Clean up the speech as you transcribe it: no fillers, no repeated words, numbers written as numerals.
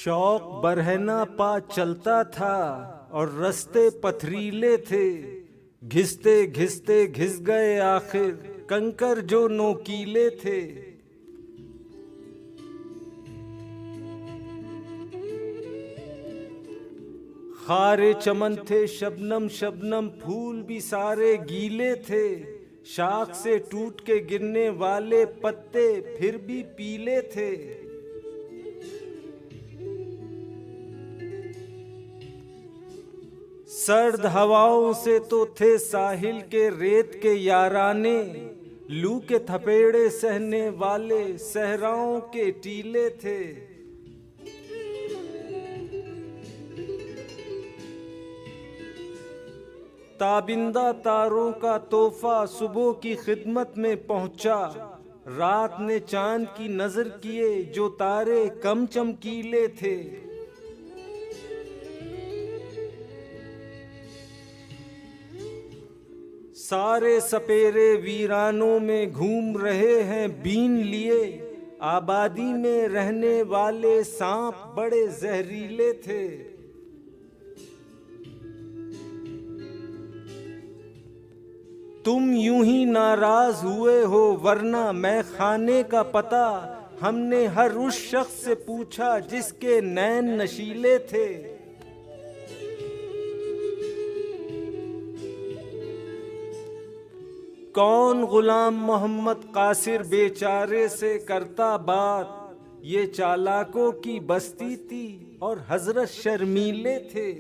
शौक बरहना पा चलता था और रास्ते पथरीले थे। घिसते घिसते घिस गए आखिर कंकर जो नोकीले थे। खारे चमन थे शबनम शबनम, फूल भी सारे गीले थे। शाख से टूट के गिरने वाले पत्ते फिर भी पीले थे। सर्द हवाओं से तो थे साहिल के रेत के याराने, लू के थपेड़े सहने वाले सहराओं के टीले थे। ताबिंदा तारों का तोहफा सुबह की खिदमत में पहुंचा। रात ने चांद की नजर किए जो तारे कम चमकीले थे। सारे सपेरे वीरानों में घूम रहे हैं बीन लिए। आबादी में रहने वाले सांप बड़े जहरीले थे। तुम यूं ही नाराज हुए हो वरना मैं खाने का पता हमने हर उस शख्स से पूछा जिसके नैन नशीले थे। कौन गुलाम मोहम्मद कासिर बेचारे से करता बात, ये चालाकों की बस्ती थी और हजरत शर्मीले थे।